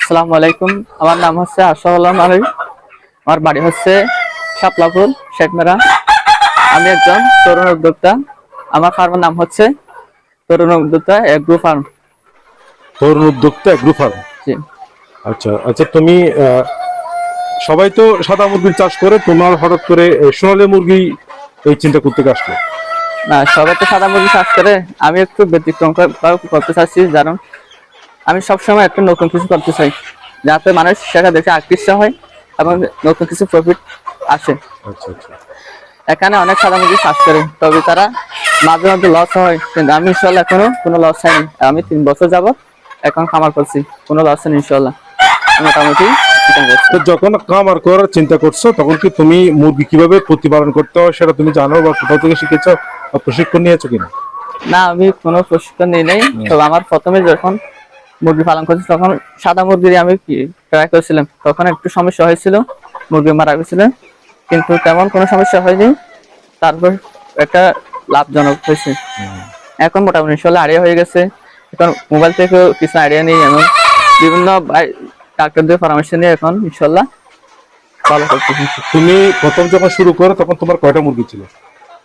আসসালামু আলাইকুম। আমার নাম হচ্ছে আশরাফুল আলম। আমার বাড়ি হচ্ছে শাপলাপুর শেখমেরা। আমি একজন তরুণ উদ্যোক্তা। আমার ফার্মের নাম হচ্ছে তরুণ উদ্যোক্তা এগ্রো ফার্ম। তরুণ উদ্যোক্তা এগ্রো ফার্ম। জি। আচ্ছা আচ্ছা, তুমি সবাই তো সাদা মুরগির চাষ করে, তোমার হঠাৎ করে সোনালী মুরগি এই চিন্তা করতে আসলো? না, সবাই তো সাদা মুরগি চাষ করে, আমি একটু ব্যতিক্রম করতে চাচ্ছি। কারণ আমি সবসময় একটু নতুন কিছু করতে চাই, যাতে মানুষ সেটা দেখে আকৃষ্ট হয় এবং নতুন কিছু প্রফিট আসে। আচ্ছা আচ্ছা। এখানে অনেক সাদা মুরগি চাষ করে, তবে তারা মাঝে মাঝে লস হয়, কিন্তু আমি ইনশাল্লাহ এখনো কোনো লস হয়নি। আমি 3 বছর যাবত এখন খামার করছি, কোনো লস হয়নি ইনশাল্লাহ। মোটামুটি তো যখন খামার করার চিন্তা করছো, তখন কি তুমি মুরগি কিভাবে প্রতিপালন করতে হয় সেটা তুমি জানো, বা কোথাও থেকে শিখেছো বা প্রশিক্ষণ নিয়েছো কিনা? না, আমি কোনো প্রশিক্ষণ নিই নাই। তবে আমার প্রথমে যখন মুরগি পালন করছি তখন সাদা মুরগি আমি ট্রাই করেছিলাম, তখন একটু সমস্যা হয়েছিল, মুরগি মারা গেছিল, কিন্তু তেমন কোনো সমস্যা হয়নি। তারপর একটা লাভজনক হয়েছে। এখন মোটামুটি ইনশাল্লাহ আইডিয়া হয়ে গেছে। এখন মোবাইল থেকেও কিছু আইডিয়া নেই, এবং বিভিন্ন ডাক্তারদের পরামর্শ নিয়ে এখন ইনশাল্লাহ ভালো করতেছি। তুমি প্রথম যখন শুরু করো তখন তোমার কয়টা মুরগি ছিল?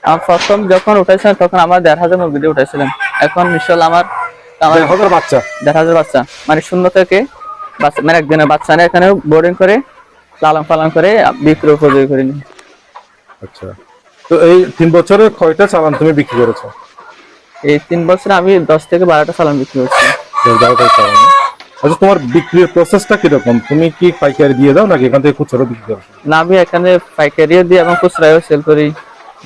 আমার প্রথম যখন উঠেছিলাম তখন আমার 1,500 মুরগি দিয়ে উঠেছিলাম। এখন ইনশাল্লাহ আমার 1,000 বাচ্চা? 1,500 বাচ্চা, মানে শূন্য থেকে বাচ্চা, মানে একদিনের বাচ্চা না, এখানে বোর্ডিং করে লালন পালন করে বিক্রি উপযোগী করে নি। আচ্ছা, তো এই 3 বছরে কয়টা চালান তুমি বিক্রি করেছো? এই 3 বছরে আমি 10 থেকে 12টা চালান বিক্রি করছি। 10-12টা চালান। আচ্ছা, তোমার বিক্রির প্রসেসটা কিরকম? তুমি কি পাইকারি দিয়ে দাও নাকি এখান থেকে খুচরো বিক্রি করো? না, আমি এখানে পাইকারিও দিই এবং খুচরাও সেল করি,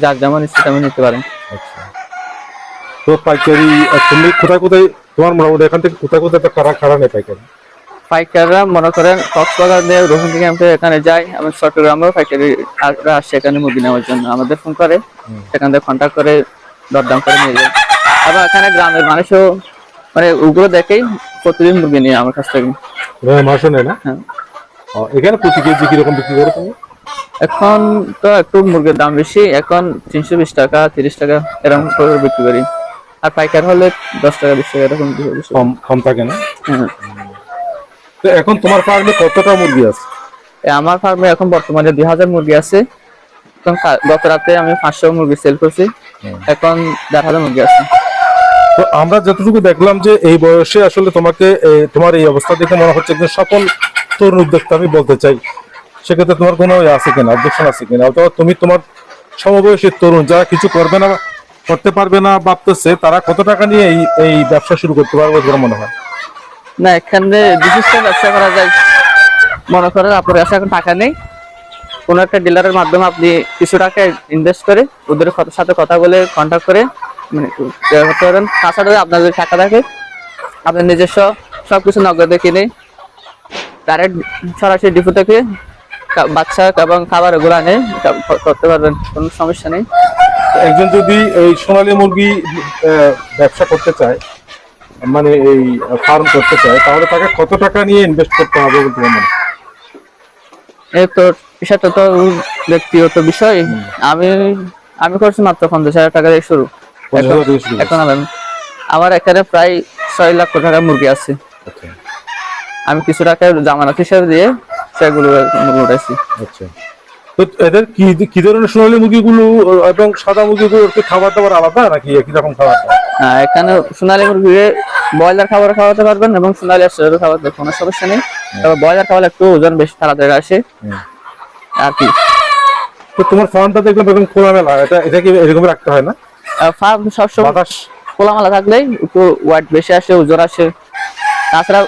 যার যেমন ইচ্ছে তেমন নিতে পারেন। আচ্ছা, তো পাইকারি তুমি কোথায় কোথায়, তোমার মোটামুটি এখান থেকে কোথায় কোথায় কারা কারা নেয় পাইকারি? পাইকাররা মনে করেন কক্সবাজার দিয়ে রোহিঙ্গা ক্যাম্পে এখানে যায়, এবং চট্টগ্রামেও পাইকারি আসে এখানে মুরগি নেওয়ার জন্য। আমাদের ফোন করে, সেখান থেকে কন্ট্যাক্ট করে দরদাম করে নিয়ে যায়। এবং এখানে গ্রামের মানুষও মানে ওগুলো দেখেই প্রতিদিন মুরগি নিয়ে আমার কাছ থেকে। মাসও নেয় না? হ্যাঁ। এখানে প্রতি কেজি কিরকম বিক্রি করো তুমি? এখন তো একটু মুরগির দাম বেশি, এখন 320 টাকা 30 টাকা এরকম করে বিক্রি করি। আর পাইকার হলে 10 টাকা 20 টাকা এরকম কম কম থাকে না? হ্যাঁ। তো এখন তোমার ফার্মে কতটা মুরগি আছে? আমার ফার্মে এখন বর্তমানে 2000 মুরগি আছে। গত রাতে আমি 500 মুরগি সেল করছি, এখন 1,500 মুরগি আছে। তো আমরা যতটুকু দেখলাম যে এই বয়সে আসলে তোমাকে তোমার এই অবস্থা দেখে মনে হচ্ছে একজন সফল তরুণ উদ্যোক্তা আমি বলতে চাই। সেক্ষেত্রে তোমার কোনো আছে কিনা, অবজেকশন আছে কিনা? অথবা তুমি তোমার সমবয়সী তরুণ যারা কিছু করবে না, করতে পারবে না ভাবতেছে, তারা কত টাকা নিয়ে এই এই ব্যবসা শুরু করতে পারবে বলে মনে হয়? না, এখানে বিশেষ ব্যবসা করা যায়। মনে করেন আপনার কাছে এখন টাকা নেই, কোনো একটা ডিলারের মাধ্যমে আপনি কিছু টাকা ইনভেস্ট করে ওদের সাথে কথা বলে কন্ট্যাক্ট করে মানে করতে পারেন। তাছাড়া আপনার যদি টাকা থাকে, আপনার নিজস্ব সবকিছু নগদে কিনে ডাইরেক্ট সরাসরি ডিপো থেকে বাচ্চা এবং খাবার এগুলো আনে করতে পারবেন, কোনো সমস্যা নেই। একজন যদি এই সোনালী মুরগি ব্যবসা করতে চায়, মানে এই ফার্ম করতে চায়, তাহলে তাকে কত টাকা নিয়ে ইনভেস্ট করতে হবে বলে তোমার মনে হয়? এই তো বিষয়টা তো ব্যক্তিগত বিষয়। আমি আমি করছি মাত্র 50,000 টাকা দিয়ে শুরু। এখন আমার এখানে প্রায় 6 লাখ টাকা মুরগি আছে। আমি কিছু টাকা জামানত হিসাবে দিয়ে সেগুলো উঠাইছি। আচ্ছা, তো এদের কি কি ধরনের সোনালী মুরগিগুলো এবং সাদা মুরগিগুলোর কি খাবার দাবার আলাদা নাকি একই রকম খাবার দাবার? এখানে সোনালী মুরগি ব্রয়লার খাবার খাওয়াতে পারবেন এবং সোনালী স্টেরয়েড খাওয়াতে কোনো সমস্যা নেই। তবে ব্রয়লার খাওয়ালে একটু ওজন বেশি তাড়াতাড়ি আসে আর কি। তো তোমার ফার্মটা দেখলাম একদম খোলামেলা, এটা কি এরকম রাখতে হয় না? ফার্ম সবসময় বাতাস খোলামেলা থাকলেই একটু ওয়েট বেশি আসে, ওজন আসে। তাছাড়া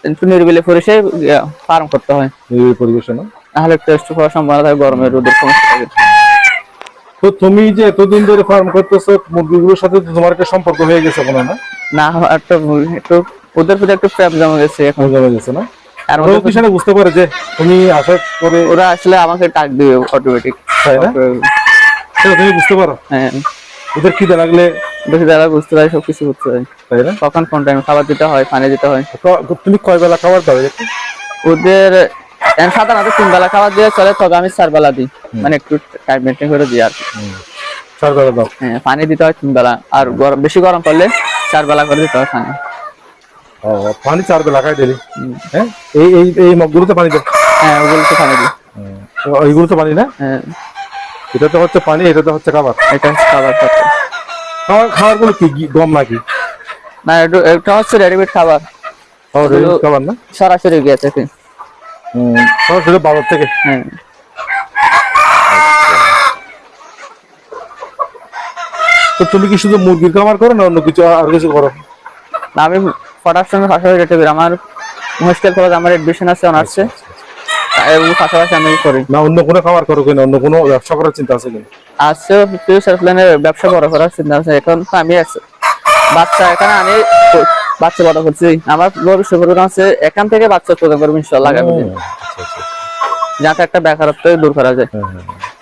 একটু নিরিবিলি পরিবেশে ফার্ম করতে হয়, নিরিবিলি পরিবেশে না, তাহলে টেস্ট হওয়ার সম্ভাবনা থাকে, গরমের রোদের সমস্যা থাকে। তো তুমি যে এতদিন ধরে ফার্ম করতেছো, মুরগিগুলোর সাথে তো তোমার একটা সম্পর্ক হয়ে গেছে মনে হয় না? না, একটা একটু ওদের প্রতি একটু প্রেম জমা গেছে, এখন জমা গেছে না? আর ওরা কি সেটা বুঝতে পারে যে তুমি আশা করে? ওরা আসলে আমাকে টাক দিবে অটোমেটিক, তাই না? সেটা তুমি বুঝতে পারো? হ্যাঁ, ওদের খিদে লাগলে বেশি যারা বুঝতে পারে, সবকিছু বুঝতে পারে, তাই না? কখন কোন টাইমে খাবার দিতে হয়, পানি দিতে হয়। তুমি কয় বেলা খাবার দাও ওদের? সাধারণত 3 বেলা খাবার দিয়ে চলে, তবে আমি 4 বেলা দিই, মানে একটু টাইম মেনটেন করে দিই আর কি। 4 বেলা দাও? হ্যাঁ, পানি দিতে হয় 3 বেলা, আর বেশি গরম পড়লে 4 বেলা করে দিতে হয় পানি। ও, পানি 4 বেলা খাই দিলি? হ্যাঁ, এই মগগুলোতে পানি দেয়? হ্যাঁ, ওগুলো তো পানি দিই। এইগুলো তো পানি না? হ্যাঁ, এটা তো হচ্ছে পানি, এটা তো হচ্ছে খাবার। এটা হচ্ছে খাবার খাচ্ছে। খাবার গুলো কি গম নাকি? না, এটা হচ্ছে রেডিমেড খাবার, এগুলো খাবার না? সরাসরি গিয়ে থেকে। সরাসরি বাজার থেকে? হ্যাঁ। তো তুমি কি শুধু মুরগির খাবার করো না অন্য কিছু আর কিছু করো? না, আমি পড়াশোনার পাশাপাশি রেটে আমার হোস্টেল কলেজ, আমার এডমিশন আছে অনার্সে, এবং পাশাপাশি আমি করি। না অন্য কোনো খাবার করো কিনা, অন্য কোনো ব্যবসা করার চিন্তা আছে কিনা? আছে ফিউচার প্ল্যানে ব্যবসা বড় করার চিন্তা আছে। এখন তো আমি আছি বাচ্চা, এখানে আমি বাচ্চা বড় করছি, আমার ভবিষ্যৎ পরিকল্পনা আছে এখান থেকে বাচ্চা উৎপাদন করবো ইনশাআল্লাহ আগামী দিনে, আচ্ছা, আচ্ছা। যাতে একটা বেকারত্ব দূর করা যায়। হ্যাঁ, হ্যাঁ, হ্যাঁ।